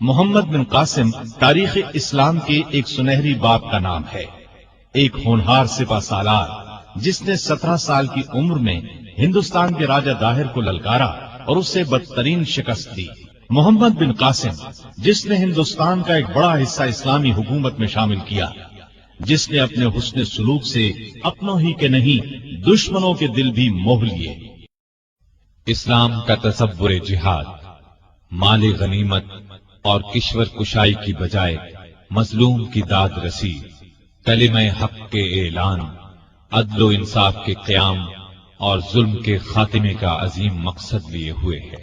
محمد بن قاسم تاریخ اسلام کے ایک سنہری باب کا نام ہے، ایک ہونہار سپہ سالار جس نے 17 سال کی عمر میں ہندوستان کے راجہ داہر کو للکارا اور اسے بدترین شکست دی۔ محمد بن قاسم جس نے ہندوستان کا ایک بڑا حصہ اسلامی حکومت میں شامل کیا، جس نے اپنے حسن سلوک سے اپنوں ہی کے نہیں دشمنوں کے دل بھی موہ لیے۔ اسلام کا تصور جہاد، مال غنیمت اور کشور کشائی کی بجائے مظلوم کی داد رسی، کلمہ حق کے اعلان، عدل و انصاف کے قیام اور ظلم کے خاتمے کا عظیم مقصد لیے ہوئے ہے۔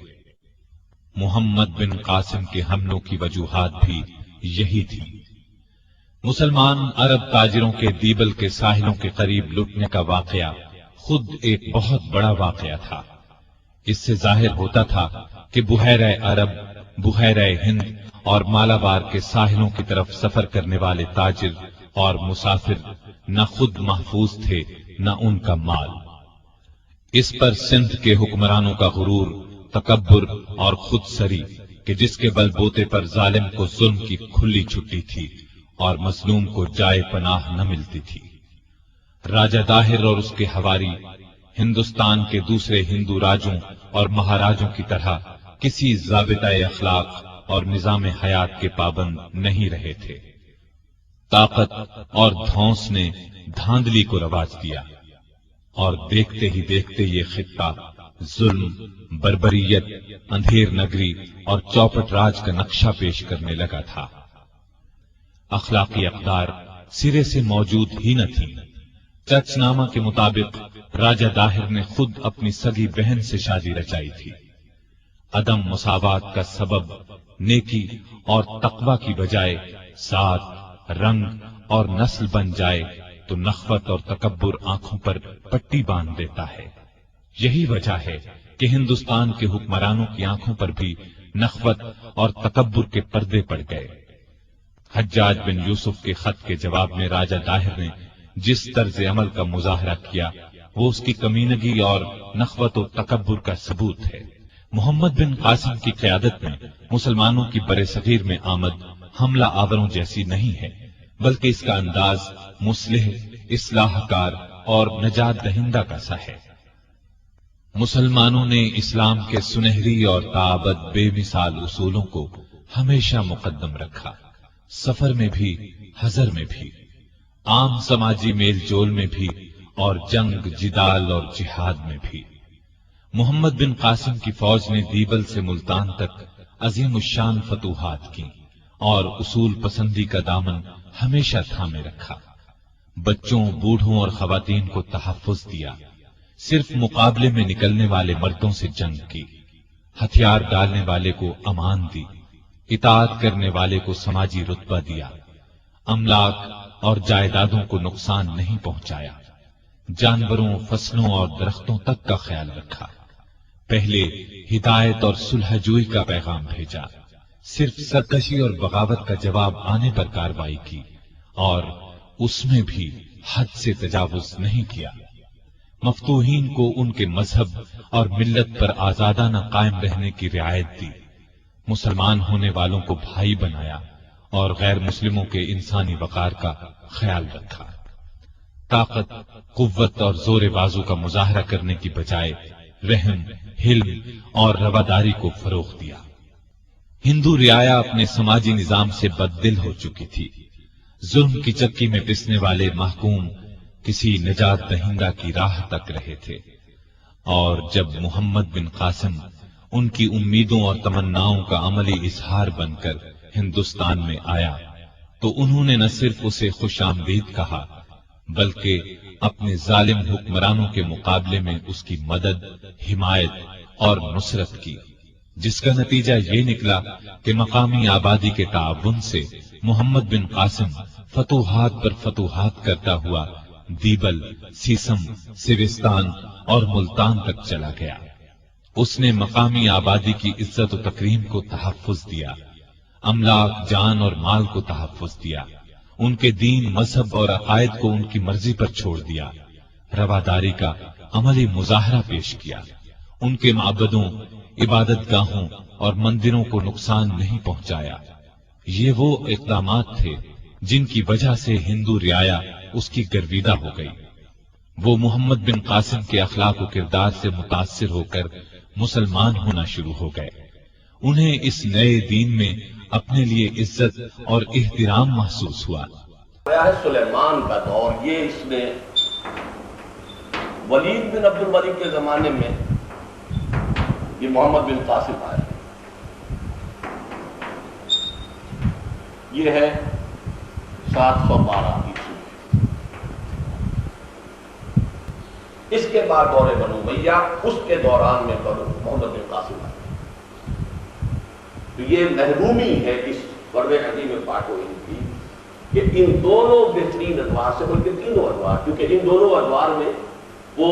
محمد بن قاسم کے حملوں کی وجوہات بھی یہی تھی۔ مسلمان عرب تاجروں کے دیبل کے ساحلوں کے قریب لٹنے کا واقعہ خود ایک بہت بڑا واقعہ تھا۔ اس سے ظاہر ہوتا تھا کہ بحیرہ عرب، بحیرہ ہند اور مالابار کے ساحلوں کی طرف سفر کرنے والے تاجر اور مسافر نہ خود محفوظ تھے نہ ان کا مال۔ اس پر سندھ کے حکمرانوں کا غرور، تکبر اور خود سری کہ جس کے بل بوتے پر ظالم کو ظلم کی کھلی چھٹی تھی اور مظلوم کو جائے پناہ نہ ملتی تھی۔ راجہ داہر اور اس کے حواری ہندوستان کے دوسرے ہندو راجوں اور مہاراجوں کی طرح کسی ضابطۂ اخلاق اور نظام حیات کے پابند نہیں رہے تھے۔ طاقت اور دھونس نے دھاندلی کو رواج دیا اور دیکھتے ہی دیکھتے یہ خطہ ظلم، بربریت، اندھیر نگری اور چوپٹ راج کا نقشہ پیش کرنے لگا تھا۔ اخلاقی اقدار سرے سے موجود ہی نہ تھی۔ چچ نامہ کے مطابق راجہ داہر نے خود اپنی سگی بہن سے شادی رچائی تھی۔ عدم مساوات کا سبب نیکی اور تقوی کی بجائے ذات، رنگ اور نسل بن جائے تو نخوت اور تکبر آنکھوں پر پٹی باندھ دیتا ہے۔ یہی وجہ ہے کہ ہندوستان کے حکمرانوں کی آنکھوں پر بھی نخوت اور تکبر کے پردے پڑ گئے۔ حجاج بن یوسف کے خط کے جواب میں راجہ داہر نے جس طرز عمل کا مظاہرہ کیا وہ اس کی کمینگی اور نخوت و تکبر کا ثبوت ہے۔ محمد بن قاسم کی قیادت میں مسلمانوں کی برصغیر میں آمد حملہ آوروں جیسی نہیں ہے، بلکہ اس کا انداز مصلح، اصلاح کار اور نجات دہندہ کا سا ہے۔ مسلمانوں نے اسلام کے سنہری اور تابد بے مثال اصولوں کو ہمیشہ مقدم رکھا، سفر میں بھی، حضر میں بھی، عام سماجی میل جول میں بھی اور جنگ، جدال اور جہاد میں بھی۔ محمد بن قاسم کی فوج نے دیبل سے ملتان تک عظیم الشان فتوحات کی اور اصول پسندی کا دامن ہمیشہ تھامے رکھا۔ بچوں، بوڑھوں اور خواتین کو تحفظ دیا، صرف مقابلے میں نکلنے والے مردوں سے جنگ کی، ہتھیار ڈالنے والے کو امان دی، اطاعت کرنے والے کو سماجی رتبہ دیا، املاک اور جائیدادوں کو نقصان نہیں پہنچایا، جانوروں، فصلوں اور درختوں تک کا خیال رکھا۔ پہلے ہدایت اور صلح جوئی کا پیغام بھیجا، صرف سرکشی اور بغاوت کا جواب آنے پر کارروائی کی اور اس میں بھی حد سے تجاوز نہیں کیا۔ مفتوحین کو ان کے مذہب اور ملت پر آزادانہ قائم رہنے کی رعایت دی، مسلمان ہونے والوں کو بھائی بنایا اور غیر مسلموں کے انسانی وقار کا خیال رکھا۔ طاقت، قوت اور زور بازو کا مظاہرہ کرنے کی بجائے رحم، حلم اور رواداری کو فروغ دیا۔ ہندو رعایا اپنے سماجی نظام سے بددل ہو چکی تھی۔ ظلم کی چکی میں پسنے والے محکوم کسی نجات دہندہ کی راہ تک رہے تھے، اور جب محمد بن قاسم ان کی امیدوں اور تمناؤں کا عملی اظہار بن کر ہندوستان میں آیا تو انہوں نے نہ صرف اسے خوش آمدید کہا بلکہ اپنے ظالم حکمرانوں کے مقابلے میں اس کی مدد، حمایت اور نصرت کی، جس کا نتیجہ یہ نکلا کہ مقامی آبادی کے تعاون سے محمد بن قاسم فتوحات پر فتوحات کرتا ہوا دیبل، سیسم، سیوستان اور ملتان تک چلا گیا۔ اس نے مقامی آبادی کی عزت و تکریم کو تحفظ دیا، املاک، جان اور مال کو تحفظ دیا، ان کے دین، مذہب اور عقائد کو ان کی مرضی پر چھوڑ دیا، رواداری کا عملی مظاہرہ پیش کیا، ان کے معبدوں، عبادت گاہوں اور مندروں کو نقصان نہیں پہنچایا۔ یہ وہ اقدامات تھے جن کی وجہ سے ہندو رعایا اس کی گرویدہ ہو گئی۔ وہ محمد بن قاسم کے اخلاق و کردار سے متاثر ہو کر مسلمان ہونا شروع ہو گئے۔ انہیں اس نئے دین میں اپنے لیے عزت اور احترام محسوس ہوا۔ سلیمان کا دور، یہ اس میں ولید بن عبد الملک کے زمانے میں یہ محمد بن قاسم آئے، یہ ہے 712 عیسوی۔ اس کے بعد دور بنو امیہ، اس کے دوران میں محمد بن قاسم آئے۔ تو یہ محرومی ہے اس فرد قدیم پاک و ہند کی کہ ان دونوں بہترین ادوار سے، بلکہ تینوں ادوار، کیونکہ ان دونوں ادوار میں وہ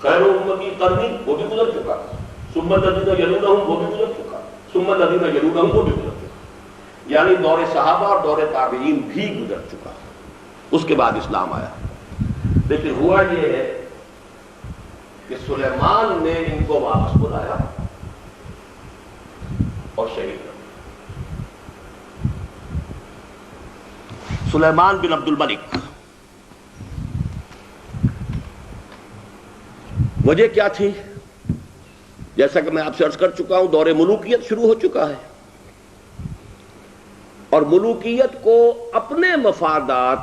خیر امتی قرنی وہ بھی گزر چکا، ثم الذین یلونہم وہ بھی گزر چکا، ثم الذین یلونہم وہ بھی گزر چکا، یعنی دور صحابہ اور دور تابعین بھی گزر چکا، اس کے بعد اسلام آیا۔ لیکن ہوا یہ ہے کہ سلیمان نے ان کو واپس بلایا اور شہید کر دیا۔ سلیمان بن عبد الملک، وجہ کیا تھی؟ جیسا کہ میں آپ سے عرض کر چکا ہوں، دور ملوکیت شروع ہو چکا ہے، اور ملوکیت کو اپنے مفادات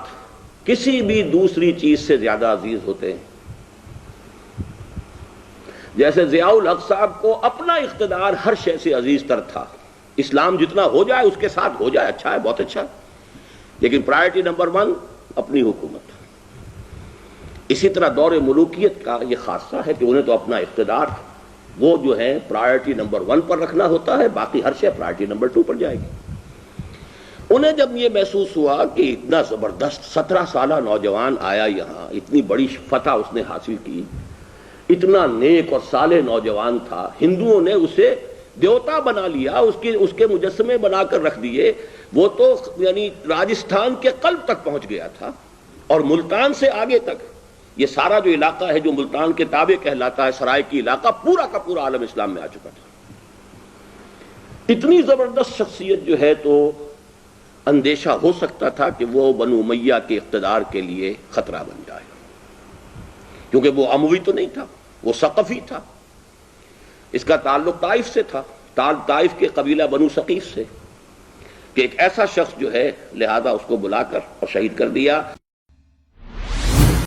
کسی بھی دوسری چیز سے زیادہ عزیز ہوتے ہیں۔ جیسے ضیاء الحق صاحب کو اپنا اقتدار ہر شے سے عزیز تر تھا، اسلام جتنا ہو جائے اس کے ساتھ ہو جائے، اچھا ہے، بہت اچھا، لیکن پرائرٹی نمبر 1 اپنی حکومت۔ اسی طرح دور ملوکیت کا یہ خاصہ ہے کہ انہیں تو اپنا اقتدار وہ جو ہے پرائرٹی نمبر 1 پر رکھنا ہوتا ہے، باقی ہر شے پرائرٹی نمبر 2 پر جائے گی۔ انہیں جب یہ محسوس ہوا کہ اتنا زبردست 17 سالہ نوجوان آیا یہاں، اتنی بڑی فتح اس نے حاصل کی، اتنا نیک اور صالح نوجوان تھا، ہندوؤں نے اسے دیوتا بنا لیا، اس کے مجسمے بنا کر رکھ دیے، وہ تو یعنی راجستھان کے قلب تک پہنچ گیا تھا، اور ملتان سے آگے تک یہ سارا جو علاقہ ہے جو ملتان کے تابع کہلاتا ہے، سرائے کی علاقہ، پورا کا پورا عالم اسلام میں آ چکا تھا۔ اتنی زبردست شخصیت جو ہے تو اندیشہ ہو سکتا تھا کہ وہ بنو امیہ کے اقتدار کے لیے خطرہ بن جائے، کیونکہ وہ اموی تو نہیں تھا، وہ ثقفی تھا، اس کا تعلق طائف سے تھا، طائف کے قبیلہ بنو ثقیف سے، کہ ایک ایسا شخص جو ہے لہذا اس کو بلا کر اور شہید کر دیا۔